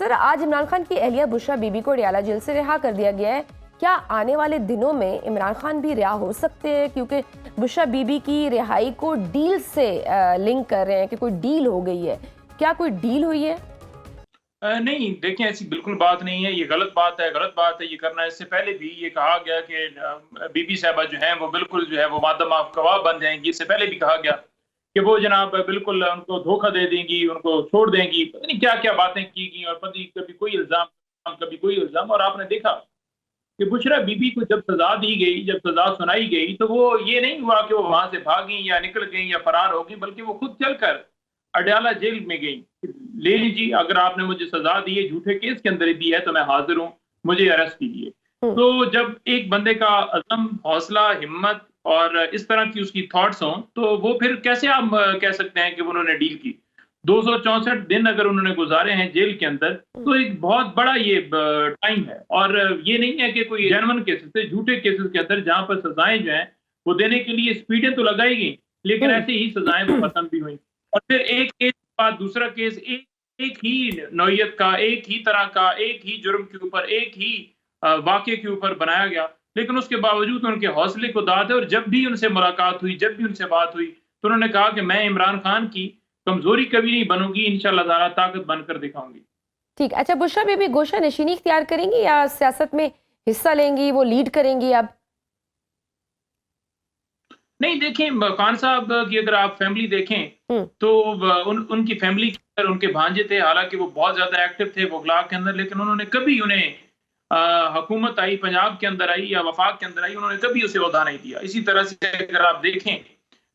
Sir, आज इमरान खान की अहलिया बुशरा बीबी को अडयाला जेल से रिहा कर दिया गया है। क्या आने वाले दिनों में इमरान खान भी रिहा हो सकते हैं? क्योंकि बुशरा बीबी की रिहाई को डील से लिंक कर रहे हैं कि कोई डील हो गई है। क्या कोई डील हुई है? नहीं, देखें, ऐसी बिल्कुल बात नहीं है। ये गलत बात है ये करना। इससे पहले भी ये कहा गया कि बीबी साहबा जो हैं वो बिल्कुल जो है वो मातम आप गवाह बन जाएंगी। इससे पहले भी कहा गया कि वो जनाब बिल्कुल उनको धोखा दे देंगी, उनको छोड़ देंगी। पता नहीं क्या क्या बातें की गई, और पता नहीं कभी कोई इल्जाम कभी कोई इल्जाम। और आपने देखा कि बुशरा बीबी को जब सजा दी गई, जब सजा सुनाई गई, तो वो ये नहीं हुआ कि वो वहां से भागी या निकल गई या फरार हो गई, बल्कि वो खुद चलकर अडयाला जेल में गई। ले लीजिए, अगर आपने मुझे सजा दी है, झूठे केस के अंदर दी है, तो मैं हाजिर हूँ, मुझे अरेस्ट कीजिए। तो जब एक बंदे का अज़म, हौसला, हिम्मत और इस तरह की उसकी थॉट्स हों, तो वो फिर कैसे आप कह सकते हैं कि उन्होंने डील की। 264 दिन अगर उन्होंने गुजारे हैं जेल के अंदर, तो एक बहुत बड़ा ये टाइम है। और ये नहीं है कि कोई जेन्युइन केसेस थे, झूठे केसेस के अंदर जहां पर सजाएं जो हैं वो देने के लिए स्पीडें तो लगाई गई, लेकिन ऐसे ही सजाएं वो खत्म भी हुई। और फिर एक केस के बाद दूसरा केस, एक ही नौयत का, एक ही तरह का, एक ही जुर्म के ऊपर, एक ही वाक़े के ऊपर बनाया गया। लेकिन उसके बावजूद उनके हौसले को दाद है। और जब भी उनसे मुलाकात हुई, जब भी उनसे बात हुई, तो उन्होंने कहा कि मैं इमरान खान की कमजोरी कभी नहीं बनूंगी, इंशाल्लाह ताला ताकत बनकर दिखाऊंगी। ठीक। अच्छा, बुशरा बीबी गोशा नशीनी इख्तियार करेंगी या सियासत में हिस्सा लेंगी, वो लीड करेंगी अब? नहीं, देखें, खान साहब की अगर आप फैमिली देखें तो उनकी फैमिली के अंदर उनके भांजे थे। हालांकि वो बहुत ज्यादा एक्टिव थे वफाक के अंदर, लेकिन उन्होंने कभी उन्हें हुकूमत आई, पंजाब के अंदर आई या वफाक के अंदर आई, उन्होंने कभी उसे ओहदा नहीं दिया। इसी तरह से अगर आप देखें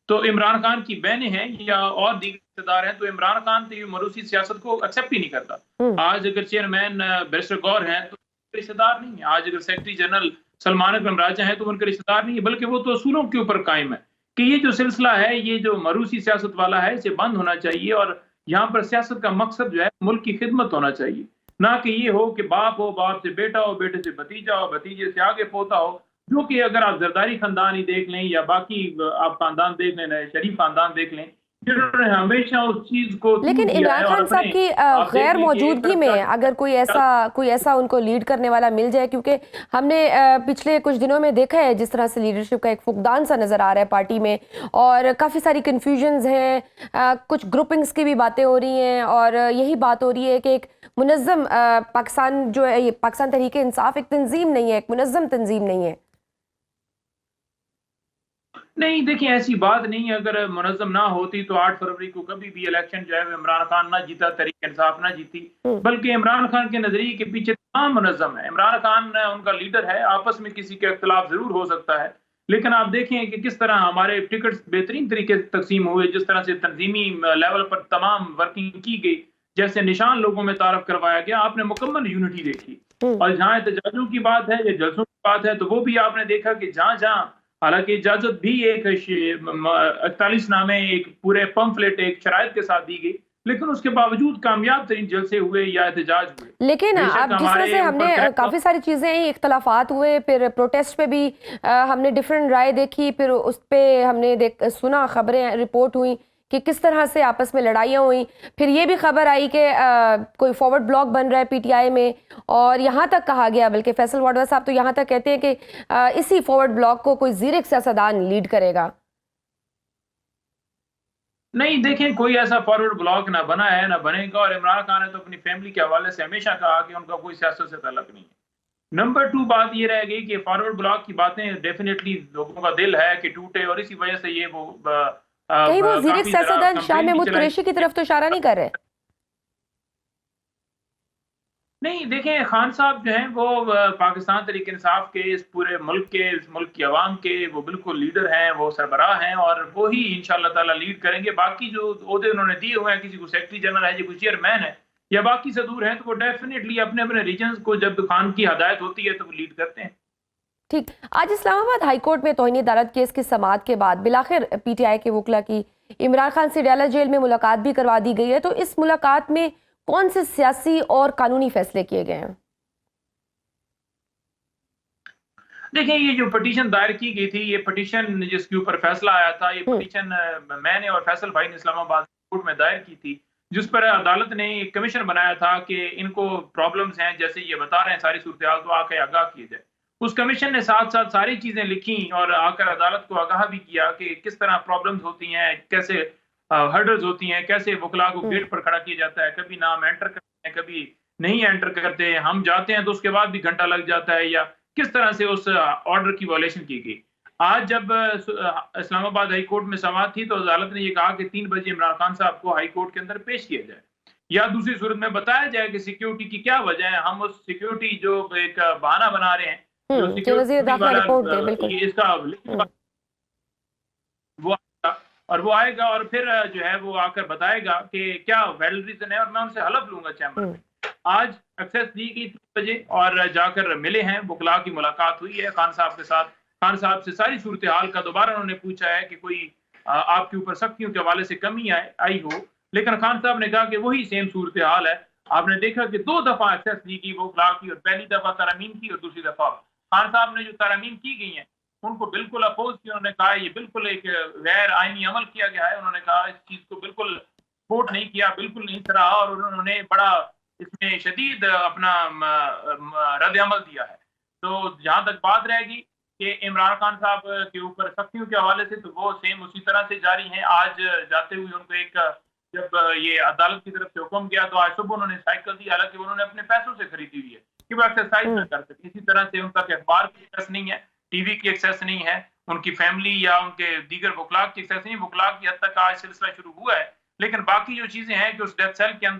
तो इमरान खान की बहनें हैं या और दीगर रिश्तेदार हैं, तो इमरान खान तो मरूसी सियासत को एक्सेप्ट ही नहीं करता। आज अगर चेयरमैन बैरिस्टर गौर हैं तो रिश्तेदार नहीं है। आज अगर सेक्रेटरी जनरल सलमान अकरम राजा है तो उनके रिश्तेदार नहीं है, बल्कि वो तो असूलों के ऊपर कायम है कि ये जो सिलसिला है, ये जो मरूसी सियासत वाला है, इसे बंद होना चाहिए। और यहाँ पर सियासत का मकसद जो है मुल्क की खिदमत होना चाहिए, ना कि ये हो कि बाप हो, बाप से बेटा हो, बेटे से भतीजा हो, भतीजे से आगे पोता हो। जो कि अगर आप जरदारी खानदान ही देख लें या बाकी आप खानदान देख लें, शरीफ खानदान देख लें, जिन्होंने हमेशा उस चीज को लेकिन इमरान खान साहब की गैर मौजूदगी में अगर कोई ऐसा उनको लीड करने वाला मिल जाए, क्योंकि हमने पिछले कुछ दिनों में देखा है जिस तरह से लीडरशिप का एक फुकदान सा नजर आ रहा है पार्टी में, और काफ़ी सारी कन्फ्यूजन्स हैं, कुछ ग्रुपिंग्स की भी बातें हो रही हैं, और यही बात हो रही है कि एक मुनज़्ज़म पाकिस्तान जो है, ये पाकिस्तान तहरीक इंसाफ एक तंजीम नहीं है, एक मुनज़्ज़म तंजीम नहीं है। नहीं, देखिए, ऐसी बात नहीं है। अगर मुनज़्ज़म ना होती तो 8 फरवरी को कभी भी इलेक्शन जो है इमरान खान ना जीता, तहरीक इंसाफ ना जीती। बल्कि इमरान खान के नजरिए के पीछे तमाम मुनज़्ज़म है। इमरान खान उनका लीडर है, आपस में किसी के इख्तिलाफ जरूर हो सकता है, लेकिन आप देखें कि किस तरह हमारे टिकट्स बेहतरीन तरीके से तकसीम हुए, जिस तरह से तंजीमी लेवल पर तमाम वर्किंग की गई, जैसे निशान लोगों में तारफ करवाया गया, आपने मुकम्मल यूनिटी देखी। और जहाँ एहतजाजों की बात है या जलसों की बात है, तो वो भी आपने देखा कि जहाँ जहाँ, हालांकि इजाजत भी एक 41 नामे, एक पूरे पंफलेट, एक शराइत के साथ दी गई, लेकिन उसके बावजूद कामयाब तरीन जलसे हुए या एहतजाज हुए। लेकिन अब जिस तरह से हमने काफ़ी सारी चीज़ें, इख्तलाफात हुए, फिर प्रोटेस्ट पे भी हमने डिफरेंट राय देखी, फिर उस पर हमने सुना, खबरें रिपोर्ट हुई कि किस तरह से आपस में लड़ाइयाँ हुई। फिर ये भी खबर आई कि कोई फॉरवर्ड ब्लॉक बन रहा है पीटीआई में, और यहाँ तक कहा गया, बल्कि फैसल वाडवा साहब तो यहाँ तक कहते हैं कि इसी फॉरवर्ड ब्लॉक को कोई ज़ीरक सियासतदान लीड करेगा। नहीं, देखें, कोई ऐसा फॉरवर्ड ब्लॉक ना बना है ना बनेगा। और इमरान खान ने तो अपनी फैमिली के हवाले से हमेशा कहा कि उनका कोई सियासत से ताल्लुक नहीं है। नंबर 2 बात ये रह गई कि फॉरवर्ड ब्लॉक की बातें डेफिनेटली लोगों का दिल है कि टूटे, और इसी वजह से ये वो कहीं वो ज़ीरक सियासतदान शाह महमूद कुरैशी की तरफ तो इशारा नहीं कर रहे? नहीं, देखें, खान साहब जो हैं वो पाकिस्तान तहरीक इंसाफ के इस पूरे मुल्क के, इस मुल्क की आवाम के वो बिल्कुल लीडर हैं, वो सरबराह हैं, और वो ही इंशाल्लाह ताला लीड करेंगे। बाकी जो ओहदे उन्होंने दिए हुए हैं, किसी को सेक्रेटरी जनरल है, कोई चेयरमैन है या बाकी से दूर हैं, तो वो डेफिनेटली अपने अपने रीजन्स को जब खान की हदायत होती है तो वो लीड करते हैं। ठीक। आज इस्लामाबाद हाई कोर्ट में तौहीन अदालत केस की समाअत के बाद बिलाखिर पीटीआई के वकला की इमरान खान से अडयाला जेल में मुलाकात भी करवा दी गई है, तो इस मुलाकात में कौन से सियासी और कानूनी फैसले किए गए हैं? देखिए, ये जो पिटीशन दायर की गई थी, ये पिटीशन जिसके ऊपर फैसला आया था, ये पिटीशन मैंने और फैसल भाई ने इस्लामाबाद कोर्ट में दायर की थी। जिस पर अदालत ने एक कमीशन बनाया था कि इनको प्रॉब्लम्स हैं, जैसे ये बता रहे हैं सारी सूरत-ए-हाल, तो आके आगाह किए जाए। उस कमीशन ने साथ-साथ सारी चीज़ें लिखी और आकर अदालत को आगाह भी किया कि किस तरह प्रॉब्लम्स होती हैं, कैसे हर्डल्स होती हैं, कैसे वकला को गेट पर खड़ा किया जाता है, कभी नाम एंटर करते हैं, कभी नहीं एंटर करते हैं, हम जाते हैं तो उसके बाद भी घंटा लग जाता है, या किस तरह से उस ऑर्डर की वायलेशन की गई। आज जब इस्लामाबाद हाई कोर्ट में समाअत थी, तो अदालत ने ये कहा कि 3 बजे इमरान खान साहब को हाई कोर्ट के अंदर पेश किया जाए, या दूसरी सूरत में बताया जाए कि सिक्योरिटी की क्या वजह है। हम उस सिक्योरिटी जो एक बहाना बना रहे हैं, जो कि वज़ीर सिक्योरिटी दाखिला वाला रिपोर्ट दे, बिल्कुल। ये इसका वो आएगा, और वो आएगा और फिर जो है वो आकर बताएगा कि क्या वैलिड रीजन है, और मैं उनसे हलफ लूंगा चैम्बर में। आज एक्सेस दी गई 3 बजे और जाकर मिले हैं, वकला की मुलाकात हुई है खान साहब के साथ। खान साहब से सारी सूरत हाल का दोबारा उन्होंने पूछा है कि कोई आपके ऊपर सख्तियों के हवाले से कमी आई हो, लेकिन खान साहब ने कहा कि वही सेम सूरत हाल है। आपने देखा कि 2 दफा एक्सेस दी गई वकला की, और पहली दफा तरमीम की और दूसरी दफा खान साहब ने जो तरमीम की गई है उनको बिल्कुल अपोज किया। उन्होंने कहा ये बिल्कुल एक गैर आईनी अमल किया गया है। उन्होंने कहा इस चीज को बिल्कुल सपोर्ट नहीं किया, बिल्कुल नहीं सराहा, और उन्होंने बड़ा इसमें शदीद अपना रद्द अमल दिया है। तो जहां तक बात रहेगी कि इमरान खान साहब के ऊपर सख्तियों के हवाले से, तो वो सेम उसी तरह से जारी हैं। आज जाते हुए उनको एक जब ये अदालत की तरफ से हुक्म गया, तो आज सुबह उन्होंने साइकिल दी, हालांकि उन्होंने अपने पैसों से खरीदी हुई है कि वो एक्सरसाइज ना कर सके। इसी तरह से उनका अखबार की एक्सेस नहीं है, टीवी की एक्सेस नहीं है, उनकी फैमिली या उनके दीगर वकला की एक्सेस नहीं। वकला की हद तक आज सिलसिला शुरू हुआ है, लेकिन बाकी जो चीजें हैं कि उस डेथ सेल के अंदर